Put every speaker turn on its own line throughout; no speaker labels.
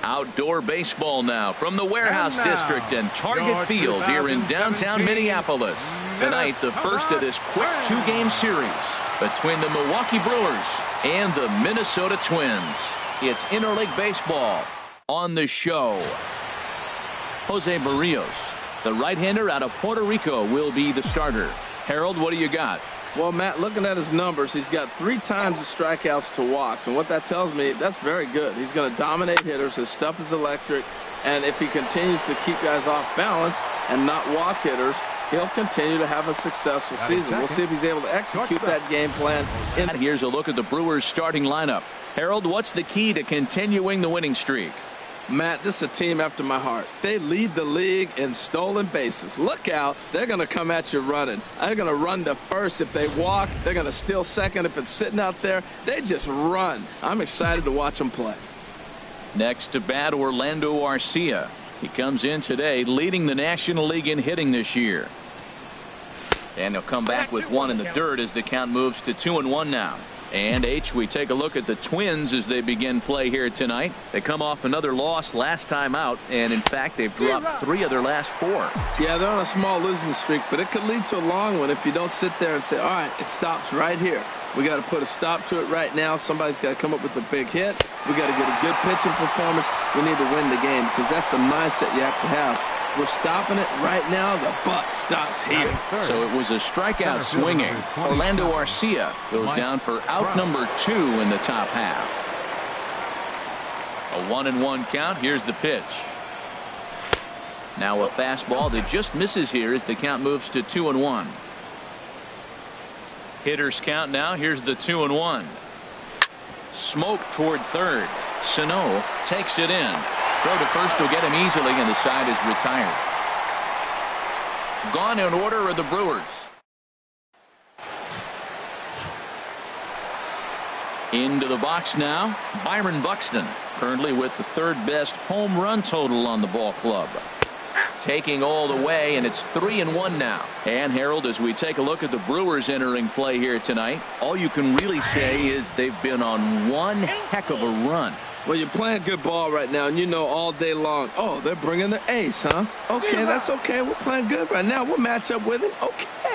Outdoor baseball now from the Warehouse District and Target Field here in downtown Minneapolis. Tonight, the first of this quick two-game series between the Milwaukee Brewers and the Minnesota Twins. It's interleague baseball on the show. Jose Barrios, the right-hander out of Puerto Rico, will be the starter. Harold, what do you got?
Well, Matt, looking at his numbers, he's got 3 times the strikeouts to walks. And what that tells me, that's very good. He's going to dominate hitters. His stuff is electric. And if he continues to keep guys off balance and not walk hitters, he'll continue to have a successful season. We'll see if he's able to execute that game plan.
Here's a look at the Brewers' starting lineup. Harold, what's the key to continuing the winning streak?
Matt, this is a team after my heart. They lead the league in stolen bases. Look out. They're going to come at you running. They're going to run to first if they walk. They're going to steal second if it's sitting out there. They just run. I'm excited to watch them play.
Next to bat, Orlando Arcia. He comes in today leading the National League in hitting this year. And he'll come back with one in the dirt as the count moves to 2-1 now. And we take a look at the Twins as they begin play here tonight. They come off another loss last time out, and in fact they've dropped 3 of their last 4.
Yeah, they're on a small losing streak, but it could lead to a long one if you don't sit there and say, all right, it stops right here. We got to put a stop to it right now. Somebody's got to come up with a big hit. We got to get a good pitching performance. We need to win the game because that's the mindset you have to have. We're stopping it right now. The buck stops here.
So it was a strikeout swinging. Orlando Arcia goes down for out number 2 in the top half. A 1-1 count. Here's the pitch. Now a fastball that just misses here as the count moves to 2-1. Hitters count now. Here's the 2-1. Smoke toward third. Sano takes it in. Throw to first will get him easily, and the side is retired. Gone in order are the Brewers. Into the box now, Byron Buxton, currently with the 3rd best home run total on the ball club. Taking all the way, and it's 3-1 now. And Harold, as we take a look at the Brewers entering play here tonight, all you can really say is they've been on one heck of a run.
Well, you're playing good ball right now, and you know all day long, oh, they're bringing their ace, huh? Okay, that's okay. We're playing good right now. We'll match up with him.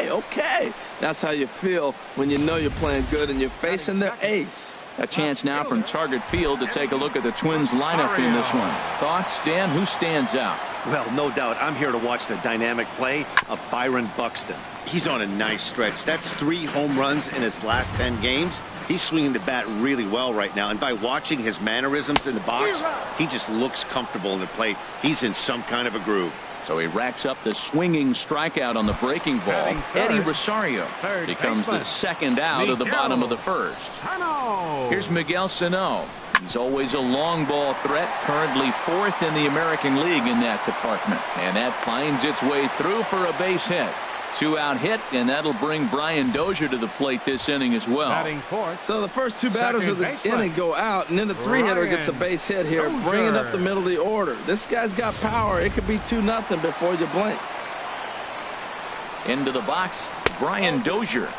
Okay. That's how you feel when you know you're playing good and you're facing their ace.
A chance now from Target Field to take a look at the Twins lineup in this one. Thoughts, Dan? Who stands out?
Well, no doubt. I'm here to watch the dynamic play of Byron Buxton. He's on a nice stretch. That's 3 home runs in his last 10 games. He's swinging the bat really well right now. And by watching his mannerisms in the box, he just looks comfortable in the plate. He's in some kind of a groove. So
he racks up the swinging strikeout on the breaking ball. Eddie Rosario becomes the 2nd out of the bottom of the 1st. Here's Miguel Sano. He's always a long ball threat, currently 4th in the American League in that department. And that finds its way through for a base hit. 2-out hit, and that'll bring Brian Dozier to the plate this inning as well.
So the first 2 batters of the inning go out, and then the 3-hitter gets a base hit here, bringing up the middle of the order. This guy's got power. It could be 2-0 before you blink.
Into the box, Brian Dozier.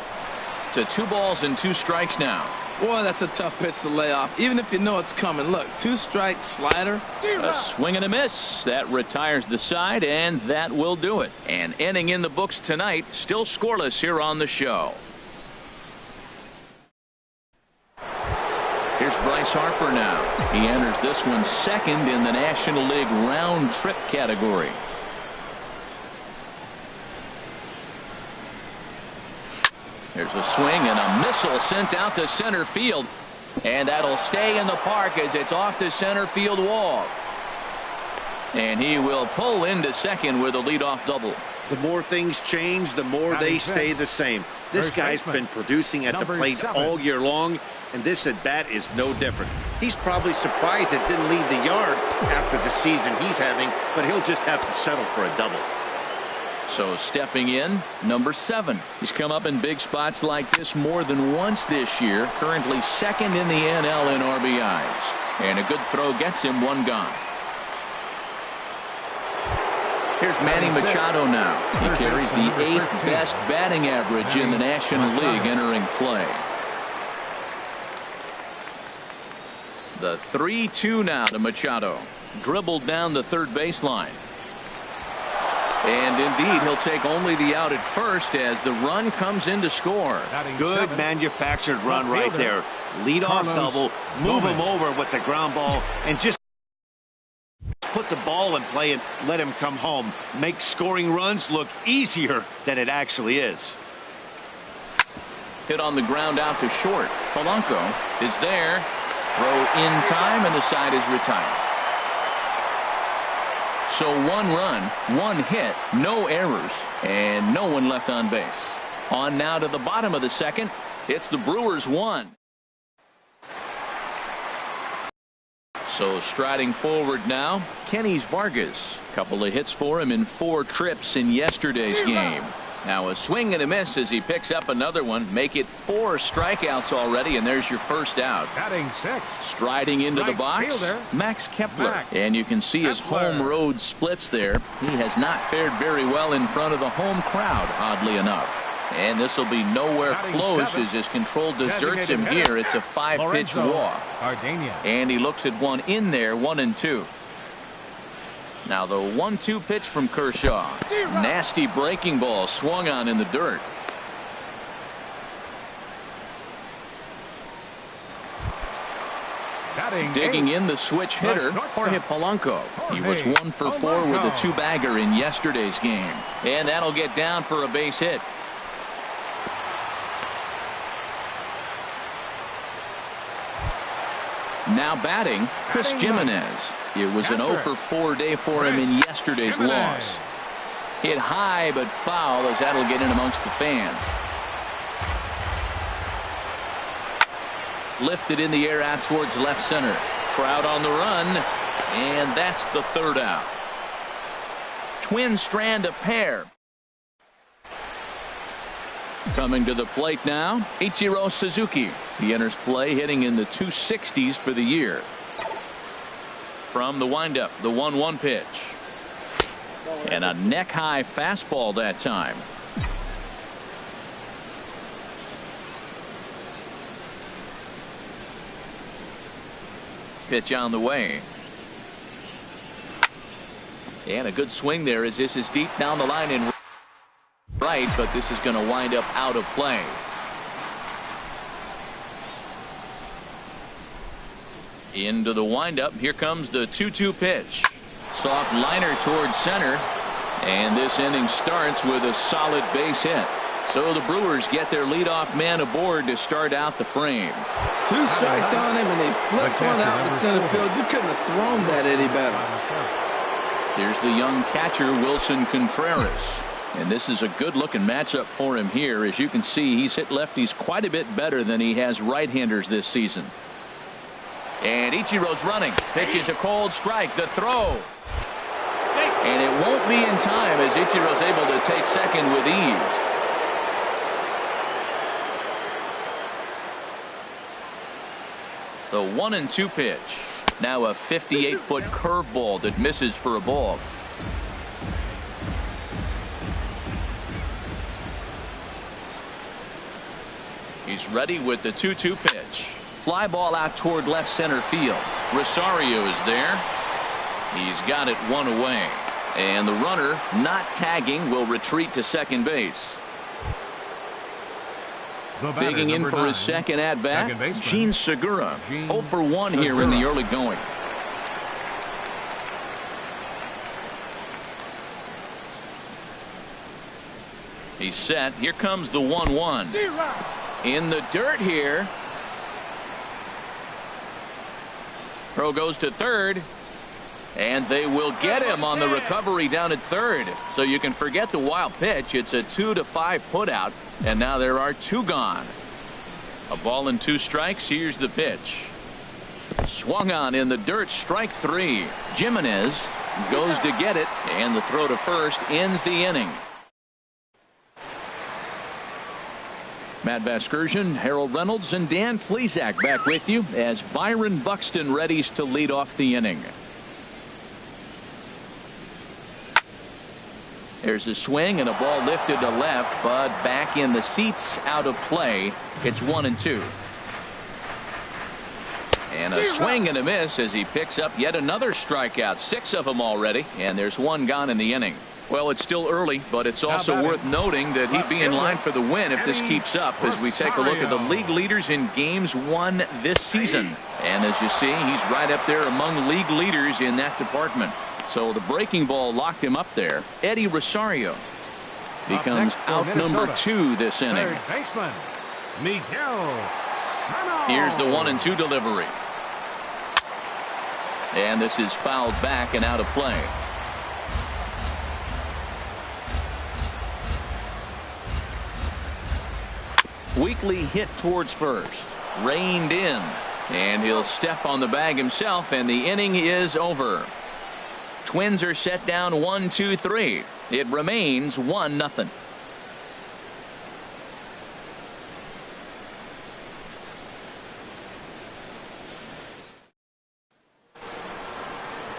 To 2 balls and 2 strikes now.
Boy, that's a tough pitch to lay off, even if you know it's coming. Look, 2-strike slider.
A swing and a miss. That retires the side, and that will do it. An inning in the books tonight, still scoreless here on the show. Here's Bryce Harper now. He enters this one 2nd in the National League round trip category. There's a swing and a missile sent out to center field. And that'll stay in the park as it's off the center field wall. And he will pull into second with a leadoff double.
The more things change, the more they stay the same. This guy's been producing at the plate all year long, and this at-bat is no different. He's probably surprised it didn't leave the yard after the season he's having, but he'll just have to settle for a double.
So stepping in, number 7. He's come up in big spots like this more than once this year. Currently 2nd in the NL in RBIs. And a good throw gets him 1 gone. Here's Manny Machado now. He carries the 8th best batting average in the National League entering play. The 3-2 now to Machado. dribbled down the third baseline. And indeed, he'll take only the out at first as the run comes in to score.
Good manufactured run right there. Lead off double, move him over with the ground ball, and just put the ball in play and let him come home. Make scoring runs look easier than it actually is.
Hit on the ground out to short. Polanco is there. Throw in time, and the side is retired. So 1 run, 1 hit, no errors, and no one left on base. On now to the bottom of the second. It's the Brewers 1. So striding forward now, Kenny's Vargas. Couple of hits for him in 4 trips in yesterday's game. Now a swing and a miss as he picks up another one. Make it 4 strikeouts already, and there's your first out.
Batting 6.
Striding into the box, Max Kepler. And you can see his home road splits there. He has not fared very well in front of the home crowd, oddly enough. And this will be nowhere close as his control deserts him here. It's a 5-pitch walk. And he looks at one in there, 1-2. Now the 1-2 pitch from Kershaw. Nasty breaking ball swung on in the dirt. Digging in the switch hitter, Jorge Polanco. He was 1 for 4 with a 2-bagger in yesterday's game. And that'll get down for a base hit. Now batting, Chris Jimenez. It was an 0 for 4 day for him in yesterday's loss. Hit high but foul as that'll get in amongst the fans. Lifted in the air out towards left center. Trout on the run, and that's the 3rd out. Twin strand a pair. Coming to the plate now, Ichiro Suzuki. He enters play hitting in the 260s for the year. From the windup, the 1-1 pitch. And a neck-high fastball that time. Pitch on the way. And a good swing there as this is deep down the line in right, but this is going to wind up out of play. Into the windup. Here comes the 2-2 pitch. Soft liner towards center. And this inning starts with a solid base hit. So the Brewers get their leadoff man aboard to start out the frame.
2 strikes on him, and they flipped one out to center field. You couldn't have thrown that any better.
There's the young catcher, Wilson Contreras. And this is a good-looking matchup for him here. As you can see, he's hit lefties quite a bit better than he has right-handers this season. And Ichiro's running. Pitches a cold strike. The throw. And it won't be in time as Ichiro's able to take second with ease. The 1-2 pitch. Now a 58-foot curveball that misses for a ball. He's ready with the 2-2 pitch. Fly ball out toward left center field. Rosario is there. He's got it 1 away. And the runner, not tagging, will retreat to second base. Digging in for his second at-bat, Gene Segura. 0 for 1 here in the early going. He's set. Here comes the 1-1. In the dirt here. Throw goes to third. And they will get him on the recovery down at third. So you can forget the wild pitch. It's a 2-5 putout. And now there are 2 gone. A ball and 2 strikes. Here's the pitch. Swung on in the dirt. Strike 3. Jimenez goes to get it. And the throw to first ends the inning. Matt Vasgersian, Harold Reynolds, and Dan Plesac back with you as Byron Buxton readies to lead off the inning. There's a swing and a ball lifted to left, but back in the seats, out of play. It's 1-2. And a swing and a miss as he picks up yet another strikeout. 6 of them already, and there's 1 gone in the inning. Well, it's still early, but it's also worth noting that he'd be in line for the win if this keeps up as we take a look at the league leaders in games won this season. And as you see, he's right up there among league leaders in that department. So the breaking ball locked him up there. Eddie Rosario becomes out number 2 this inning. Here's the 1-2 delivery. And this is fouled back and out of play. Weekly hit towards first. Reined in. And he'll step on the bag himself, and the inning is over. Twins are set down 1-2-3. It remains 1-0.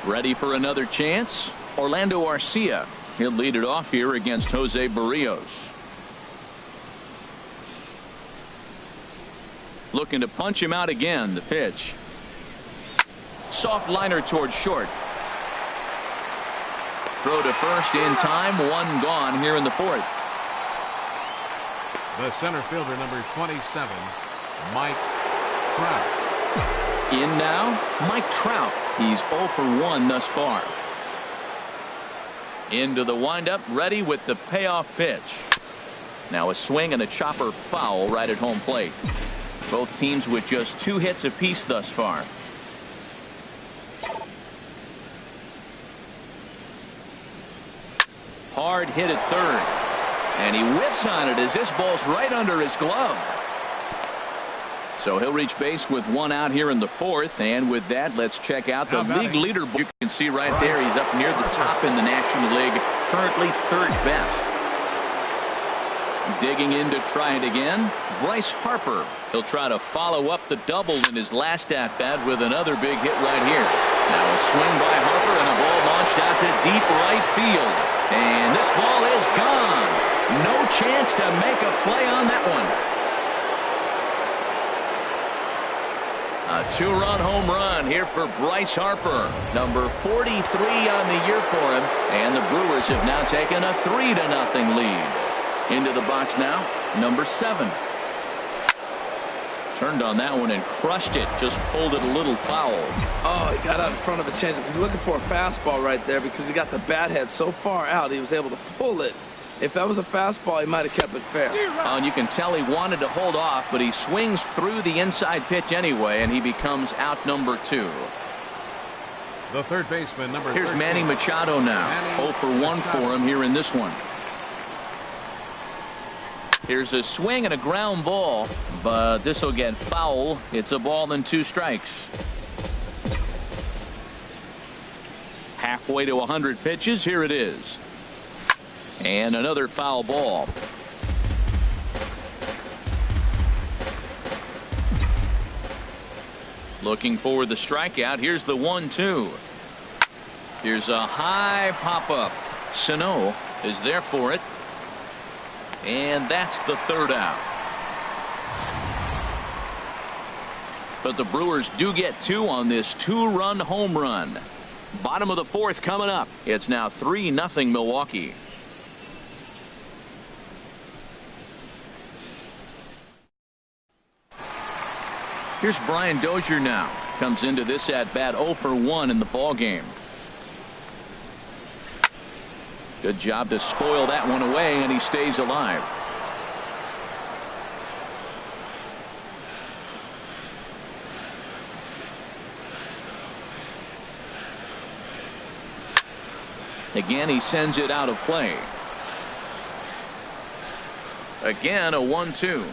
Ready for another chance? Orlando Arcia. He'll lead it off here against Jose Barrios. Looking to punch him out again. The pitch. Soft liner towards short. Throw to first in time. 1 gone here in the 4th.
The center fielder, number 27, Mike Trout.
In now, Mike Trout. He's 0 for 1 thus far. Into the windup, ready with the payoff pitch. Now a swing and a chopper foul right at home plate. Both teams with just 2 hits apiece thus far. Hard hit at third. And he whips on it as this ball's right under his glove. So he'll reach base with 1 out here in the 4th. And with that, let's check out the league leader. You can see right there he's up near the top in the National League. Currently 3rd best. Digging in to try it again. Bryce Harper. He'll try to follow up the double in his last at-bat with another big hit right here. Now a swing by Harper and a ball launched out to deep right field. And this ball is gone. No chance to make a play on that one. A 2-run home run here for Bryce Harper. Number 43 on the year for him. And the Brewers have now taken a 3-0 lead. Into the box now, number 7. Turned on that one and crushed it. Just pulled it a little foul.
Oh, he got out in front of the changeup. He's looking for a fastball right there because he got the bat head so far out he was able to pull it. If that was a fastball, he might have kept it fair.
And you can tell he wanted to hold off, but he swings through the inside pitch anyway, and he becomes out number 2.
The third baseman, number
13. Here's Manny Machado now. 0 for 1 for him here in this one. Here's a swing and a ground ball, but this will get foul. It's a ball and 2 strikes. Halfway to 100 pitches. Here it is. And another foul ball. Looking for the strikeout. Here's the 1-2. Here's a high pop-up. Sano is there for it. And that's the 3rd out. But the Brewers do get 2 on this 2-run home run. Bottom of the 4th coming up. It's now 3-0 Milwaukee. Here's Brian Dozier now. Comes into this at bat 0 for 1 in the ball game. Good job to spoil that one away, and he stays alive. Again, he sends it out of play. Again, a 1-2.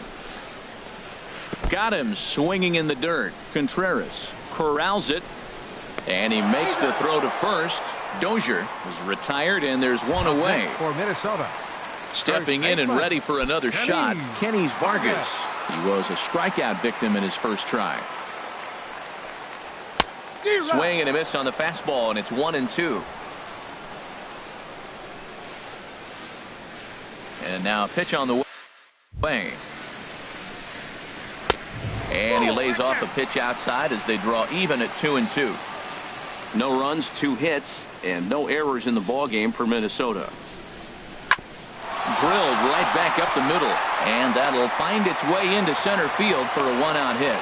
Got him swinging in the dirt. Contreras corrals it, and he makes the throw to first. Dozier is retired, and there's 1 away.
For Minnesota.
Stepping in and ready for another shot, Kenny Vargas. He was a strikeout victim in his first try. Swing and a miss on the fastball, and it's 1-2. And now a pitch on the way. And he lays off a pitch outside as they draw even at 2-2. No runs, 2 hits, and no errors in the ballgame for Minnesota. Drilled right back up the middle, and that'll find its way into center field for a 1-out hit.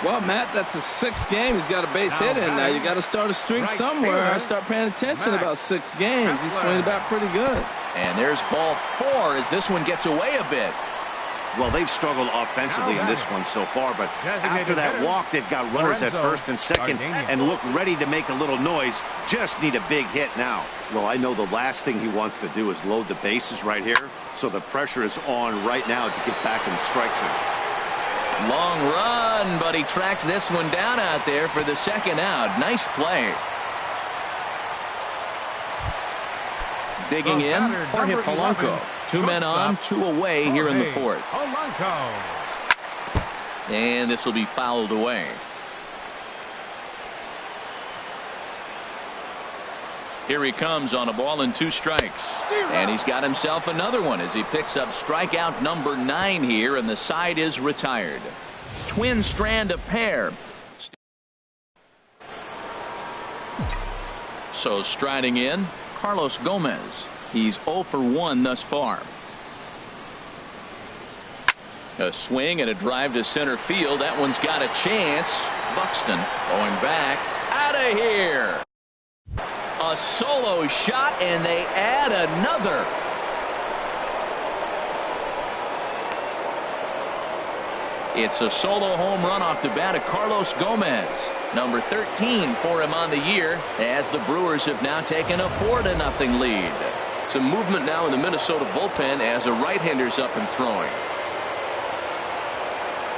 Well, Matt, that's the 6th game he's got a base hit in now. You got to start a streak somewhere. I start paying attention about 6 games. He's swinging about pretty good.
And there's ball 4 as this one gets away a bit.
Well, they've struggled offensively in this one so far, but after that walk, they've got runners at first and second and look ready to make a little noise. Just need a big hit now. Well, I know the last thing he wants to do is load the bases right here, so the pressure is on right now to get back in the strike zone.
Long run, but he tracks this one down out there for the 2nd out. Nice play. Digging in, Jorge Polanco. 2 men on, 2 away here in the 4th. And this will be fouled away. Here he comes on a ball and 2 strikes. And he's got himself another one as he picks up strikeout number 9 here, and the side is retired. Twin strand of pair. So striding in, Carlos Gomez. He's 0 for 1 thus far. A swing and a drive to center field. That one's got a chance. Buxton going back. Out of here. A solo shot, and they add another. It's a solo home run off the bat of Carlos Gomez. Number 13 for him on the year, as the Brewers have now taken a 4-0 lead. Some movement now in the Minnesota bullpen as a right-hander's up and throwing.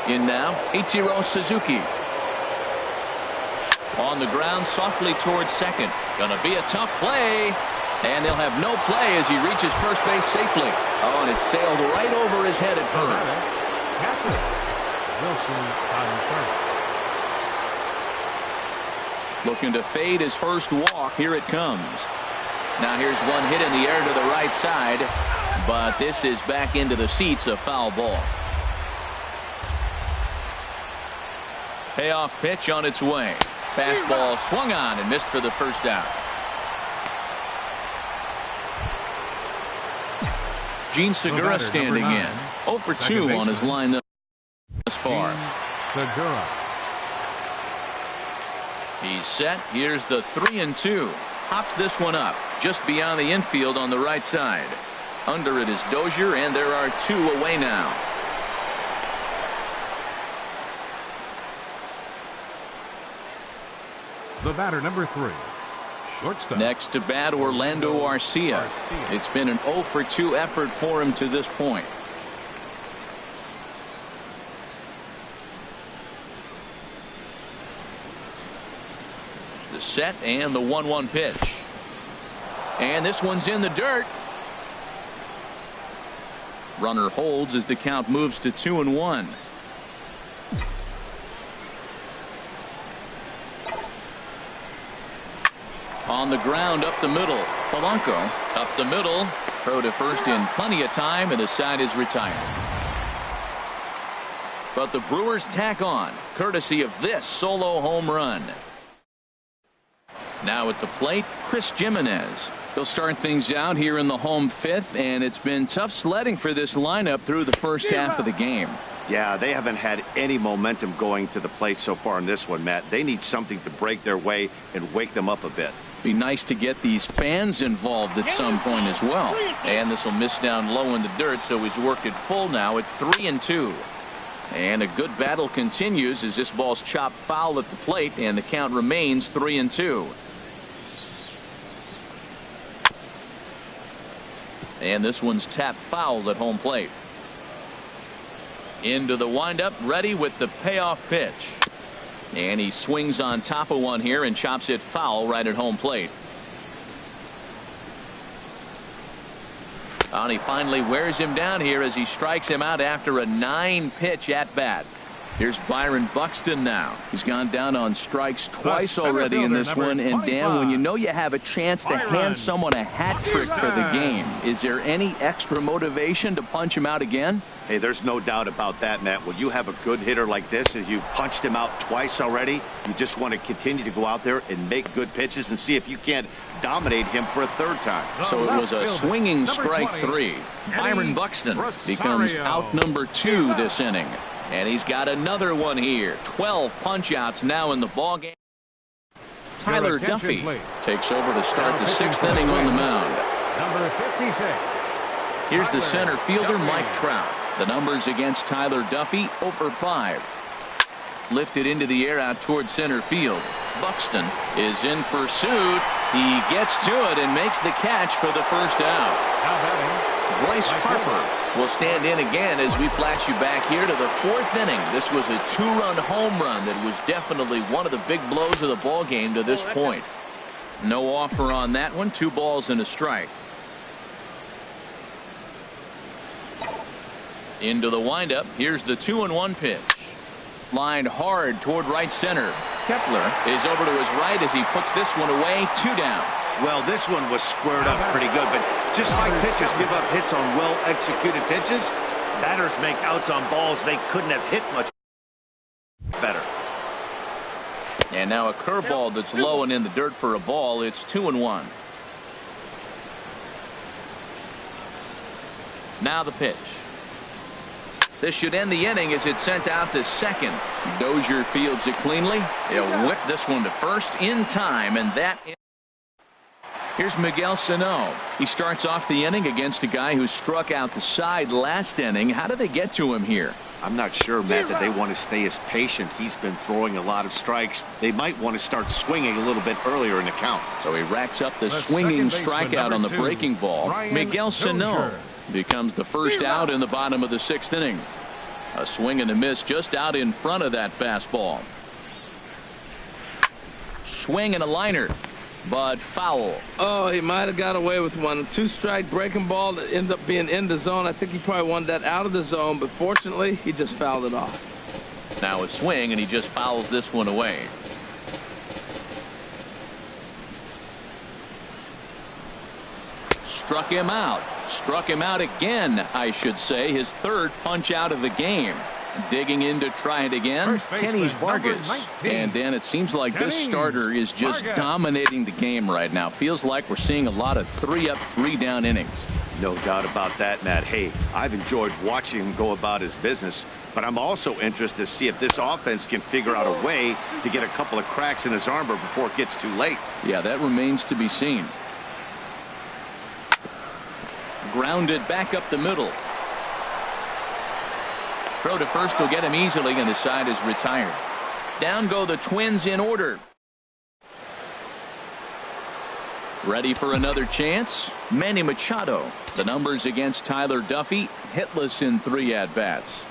In now, Ichiro Suzuki. On the ground softly towards second. Gonna be a tough play. And they'll have no play as he reaches first base safely. Oh, and it sailed right over his head at first. Looking to fade his first walk. Here it comes. Now here's one hit in the air to the right side, but this is back into the seats, a foul ball. Payoff pitch on its way. Fastball swung on and missed for the 1st out. Gene Segura standing in. 0 for 2 on his line thus far.
Segura.
He's set. Here's the 3-2. Hops this one up just beyond the infield on the right side. Under it is Dozier, and there are 2 away now.
The batter, number 3, shortstop.
Next to bat, Orlando Arcia. It's been an 0 for 2 effort for him to this point. The set and the 1-1 pitch. And this one's in the dirt. Runner holds as the count moves to 2-1. On the ground up the middle. Polanco up the middle. Throw to first in plenty of time, and the side is retired. But the Brewers tack on, courtesy of this solo home run. Now at the plate, Chris Jimenez. He'll start things out here in the home 5th, and it's been tough sledding for this lineup through the first half of the game.
Yeah, they haven't had any momentum going to the plate so far in this one, Matt. They need something to break their way and wake them up a bit.
Be nice to get these fans involved at some point as well. And this will miss down low in the dirt, so he's worked it full now at 3-2. And a good battle continues as this ball's chopped foul at the plate, and the count remains 3-2. And this one's tapped foul at home plate. Into the windup, ready with the payoff pitch. And he swings on top of one here and chops it foul right at home plate. And he finally wears him down here as he strikes him out after a 9-pitch at bat. Here's Byron Buxton now. He's gone down on strikes twice already in this one. And Dan, when you know you have a chance to hand someone a hat trick for the game, is there any extra motivation to punch him out again?
Hey, there's no doubt about that, Matt. When you have a good hitter like this and you punched him out twice already, you just want to continue to go out there and make good pitches and see if you can't dominate him for a third time.
So it was a swinging strike 3. Byron Buxton becomes out number 2 this inning. And he's got another one here. 12 punch-outs now in the ballgame. Tyler Duffy takes over to start the 6th inning on the mound.
Number 56.
Here's the center fielder, Mike Trout. The numbers against Tyler Duffy, 0 for 5. Lifted into the air out towards center field. Buxton is in pursuit. He gets to it and makes the catch for the first out. Bryce Harper will stand in again as we flash you back here to the 4th inning. This was a 2-run home run that was definitely one of the big blows of the ball game to this point. No offer on that one. 2 balls and a strike. Into the windup. Here's the 2-1 pitch. Lined hard toward right center. Kepler is over to his right as he puts this one away. 2 down.
Well, this one was squared up pretty good, but just like pitchers give up hits on well-executed pitches, batters make outs on balls they couldn't have hit much better.
And now a curveball that's low and in the dirt for a ball. It's 2-1. Now the pitch. This should end the inning as it's sent out to second. Dozier fields it cleanly. He'll whip this one to first in time, and that. Here's Miguel Sano. He starts off the inning against a guy who struck out the side last inning. How did they get to him here?
I'm not sure, Matt, that they want to stay as patient. He's been throwing a lot of strikes. They might want to start swinging a little bit earlier in the count.
So he racks up the swinging strikeout on the breaking ball. Miguel Sano becomes the first out in the bottom of the 6th inning. A swing and a miss just out in front of that fastball. Swing and a liner, but foul.
Oh, he might have got away with one. 2-strike breaking ball that ended up being in the zone. I think he probably wanted that out of the zone, but fortunately, he just fouled it off.
Now a swing, and he just fouls this one away. Struck him out. Struck him out again, I should say. His 3rd punch out of the game. Digging in to try it again, Kenny Vargas. And then it seems like this starter is just dominating the game right now. Feels like we're seeing a lot of 3-up, 3-down innings.
No doubt about that, Matt. Hey, I've enjoyed watching him go about his business, but I'm also interested to see if this offense can figure out a way to get a couple of cracks in his armor before it gets too late.
Yeah, that remains to be seen. Grounded back up the middle. Throw to first will get him easily, and the side is retired. Down go the Twins in order. Ready for another chance? Manny Machado. The numbers against Tyler Duffy, hitless in 3 at-bats.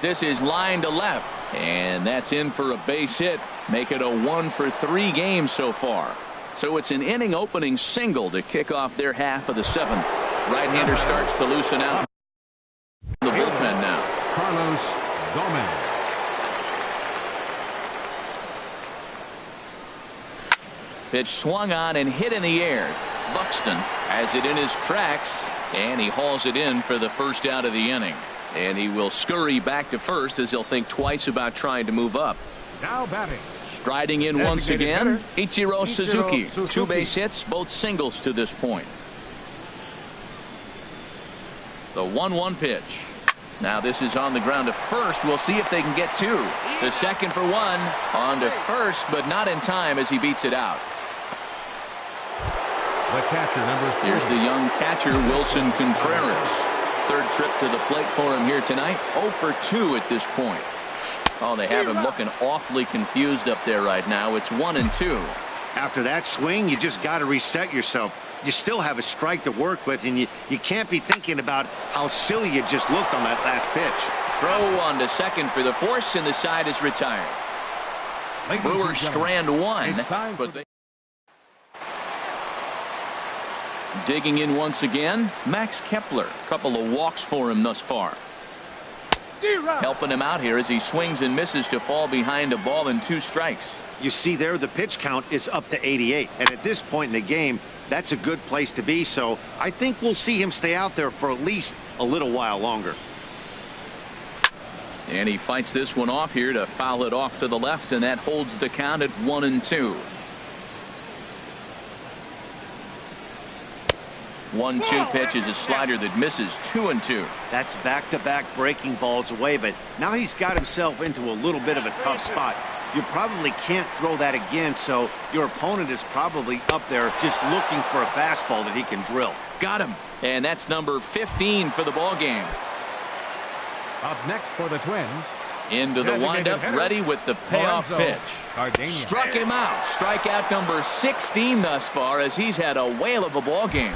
This is line to left, and that's in for a base hit. Make it a 1 for 3 game so far. So it's an inning opening single to kick off their half of the 7th. Right-hander starts to loosen out the bullpen now.
Carlos Gomez.
Pitch swung on and hit in the air. Buxton has it in his tracks, and he hauls it in for the first out of the inning. And he will scurry back to first as he'll think twice about trying to move up.
Now batting.
Striding in once again, Ichiro Suzuki. 2 base hits, both singles to this point. The 1-1 pitch. Now this is on the ground to first. We'll see if they can get 2. The second for 1. On to first, but not in time as he beats it out.
The catcher, number 3.
Here's the young catcher, Wilson Contreras. 3rd trip to the plate for him here tonight. 0 for 2 at this point. Oh, they have him looking awfully confused up there right now. It's 1-2.
After that swing, you just got to reset yourself. You still have a strike to work with, and you can't be thinking about how silly you just looked on that last pitch.
Throw on to second for the force, and the side is retired. Brewers strand 1, but they digging in once again. Max Kepler, a couple of walks for him thus far. Helping him out here as he swings and misses to fall behind a ball and 2 strikes.
You see there, the pitch count is up to 88, and at this point in the game, that's a good place to be. So I think we'll see him stay out there for at least a little while longer.
And he fights this one off here to foul it off to the left, and that holds the count at 1-2. 1-2 pitch is a slider that misses 2-2.
That's back-to-back breaking balls away, but now he's got himself into a little bit of a tough spot. You probably can't throw that again, so your opponent is probably up there just looking for a fastball that he can drill.
Got him. And that's number 15 for the ball game.
Up next for the Twins.
Into the windup, ready with the payoff pitch. Struck him out. Strikeout number 16 thus far, as he's had a whale of a ball game.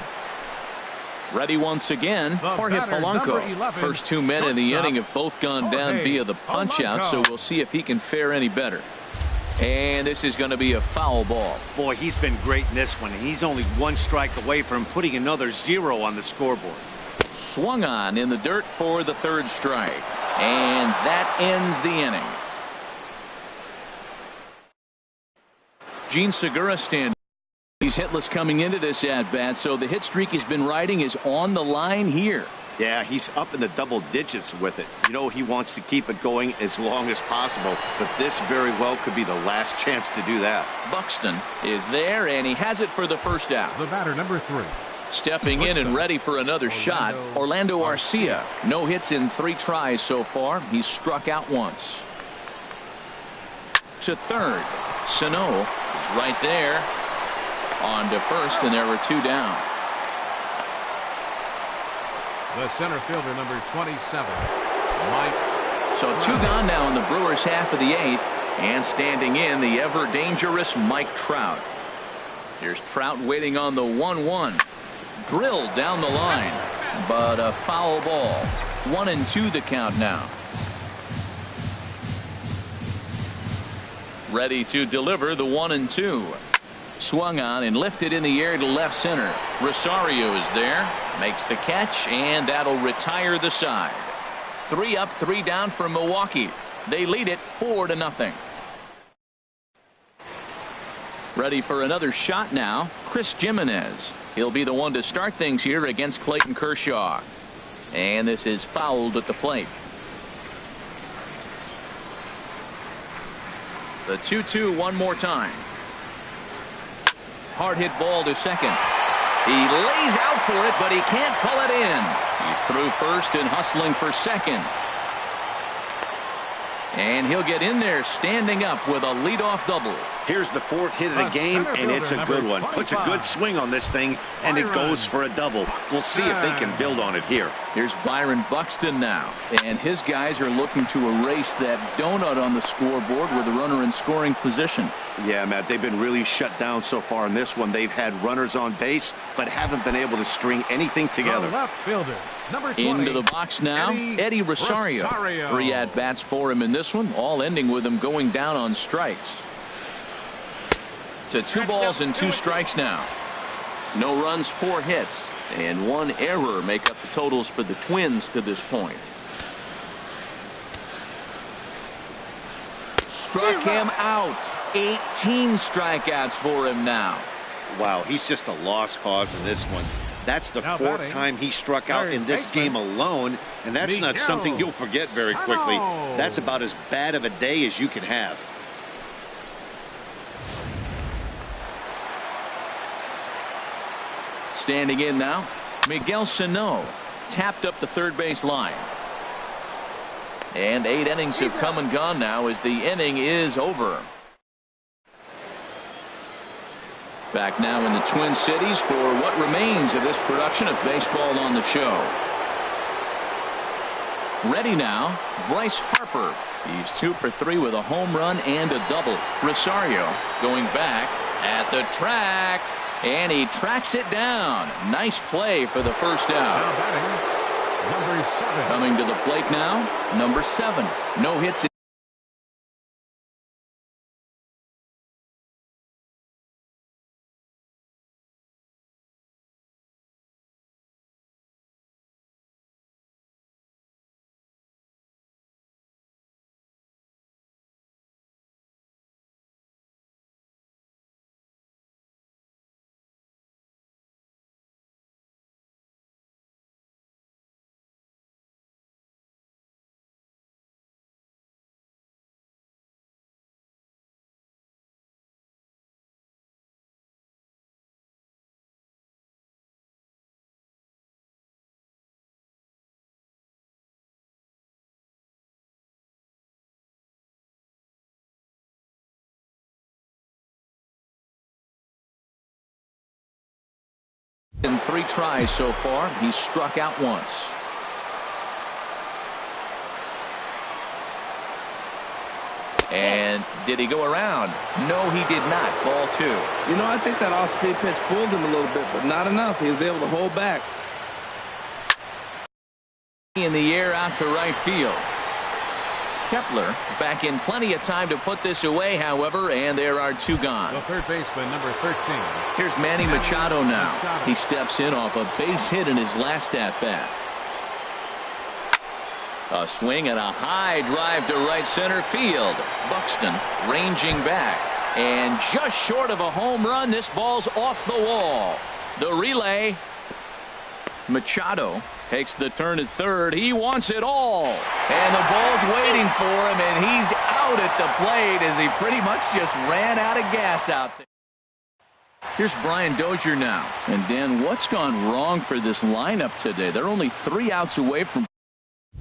Ready once again, Jorge Polanco. First 2 men in the inning have both gone down via the punch-out, so we'll see if he can fare any better. And this is going to be a foul ball.
Boy, he's been great in this one, and he's only 1 strike away from putting another 0 on the scoreboard.
Swung on in the dirt for the 3rd strike. And that ends the inning. Gene Segura standing. He's hitless coming into this at-bat, so the hit streak he's been riding is on the line here.
Yeah, he's up in the double digits with it. You know, he wants to keep it going as long as possible, but this very well could be the last chance to do that.
Buxton is there, and he has it for the first out.
The batter, number 3.
Stepping in and ready for another shot, Orlando Arcia. No hits in 3 tries so far. He's struck out once. To third, Sano is right there. On to first, and there were 2 down.
The center fielder, number 27, Mike.
So 2 gone now in the Brewers' half of the 8th, and standing in, the ever-dangerous Mike Trout. Here's Trout waiting on the 1-1. Drilled down the line, but a foul ball. 1-2 the count now. Ready to deliver the 1-2. Swung on and lifted in the air to left center. Rosario is there, makes the catch, and that'll retire the side. 3 up, 3 down for Milwaukee. They lead it 4-0. Ready for another shot now, Chris Jimenez. He'll be the one to start things here against Clayton Kershaw. And this is fouled at the plate. The 2-2 one more time. Hard hit ball to second. He lays out for it, but he can't pull it in. He's through first and hustling for second. And he'll get in there standing up with a leadoff double.
Here's the 4th hit of the game, and it's a good one. Puts a good swing on this thing, and it goes for a double. We'll see if they can build on it here.
Here's Byron Buxton now, and his guys are looking to erase that donut on the scoreboard with a runner in scoring position.
Yeah, Matt, they've been really shut down so far in this one. They've had runners on base, but haven't been able to string anything together.
The left fielder, number 20,
into the box now, Eddie Rosario. 3 at-bats for him in this one, all ending with him going down on strikes. To 2 balls and 2 strikes now. No runs, 4 hits, and 1 error make up the totals for the Twins to this point. Struck him out. 18 strikeouts for him now.
Wow, he's just a lost cause in this one. That's the 4th time he struck out in this game alone, and that's not something you'll forget very quickly. That's about as bad of a day as you can have.
Standing in now, Miguel Sano tapped up the third base line. And 8 innings have come and gone now as the inning is over. Back now in the Twin Cities for what remains of this production of Baseball on the Show. Ready now, Bryce Harper. He's 2 for 3 with a home run and a double. Rosario going back at the track, and he tracks it down. Nice play for the first out.
Now batting, number 7.
Coming to the plate now, number 7. No hits. In 3 tries so far, he's struck out once. And did he go around? No, he did not. Ball 2.
You know, I think that off-speed pitch fooled him a little bit, but not enough. He was able to hold back.
In the air out to right field. Kepler back in plenty of time to put this away, however, and there are 2 gone.
The third baseman, number 13.
Here's Manny Machado now. He steps in off a base hit in his last at-bat. A swing and a high drive to right center field. Buxton ranging back. And just short of a home run, this ball's off the wall. The relay. Machado takes the turn at third. He wants it all. And the ball's waiting for him, and he's out at the plate as he pretty much just ran out of gas out there. Here's Brian Dozier now. And Dan, what's gone wrong for this lineup today? They're only 3 outs away from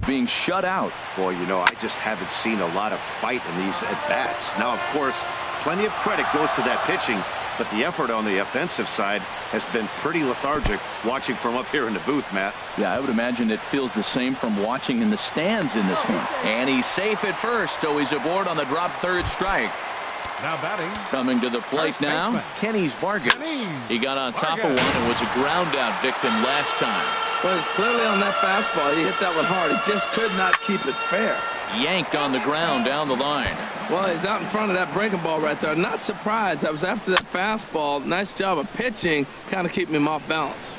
being shut out.
Boy, you know, I just haven't seen a lot of fight in these at-bats. Now, of course, plenty of credit goes to that pitching, but the effort on the offensive side has been pretty lethargic watching from up here in the booth, Matt.
Yeah, I would imagine it feels the same from watching in the stands in this one. And he's safe at first, so he's aboard on the drop third strike.
Now batting.
Coming to the plate now, Kenny's Vargas. He got on top of one and was a ground out victim last time.
Well, it's clearly on that fastball. He hit that one hard. He just could not keep it fair.
Yanked on the ground down the line.
Well, he's out in front of that breaking ball right there. Not surprised. I was after that fastball. Nice job of pitching, kind of keeping him off balance.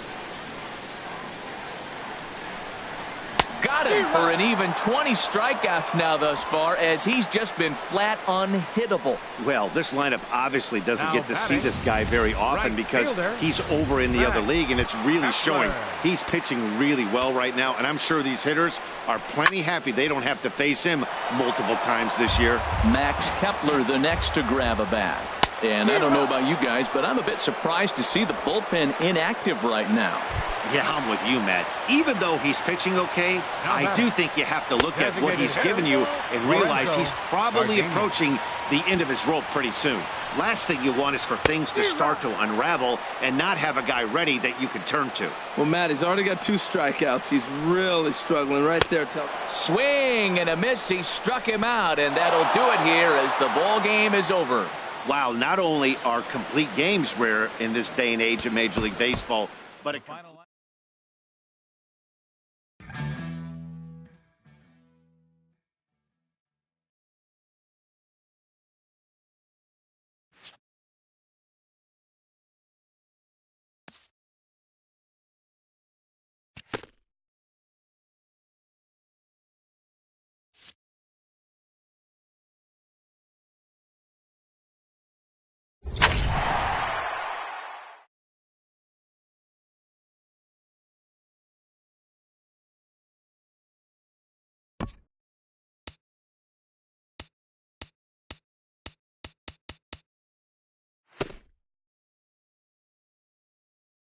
Got him for an even 20 strikeouts now thus far, as he's just been flat unhittable.
Well, this lineup obviously doesn't get to see this guy very often because he's over in the other league, and it's really showing. He's pitching really well right now, and I'm sure these hitters are plenty happy they don't have to face him multiple times this year.
Max Kepler the next to grab a bat. And I don't know about you guys, but I'm a bit surprised to see the bullpen inactive right now.
Yeah, I'm with you, Matt. Even though he's pitching okay, I do think you have to look at what he's given you and realize he's probably approaching the end of his rope pretty soon. Last thing you want is for things to start to unravel and not have a guy ready that you can turn to.
Well, Matt, he's already got 2 strikeouts. He's really struggling right there.
Swing and a miss. He struck him out, and that'll do it here as the ball game is over.
Wow, not only are complete games rare in this day and age of Major League Baseball, but a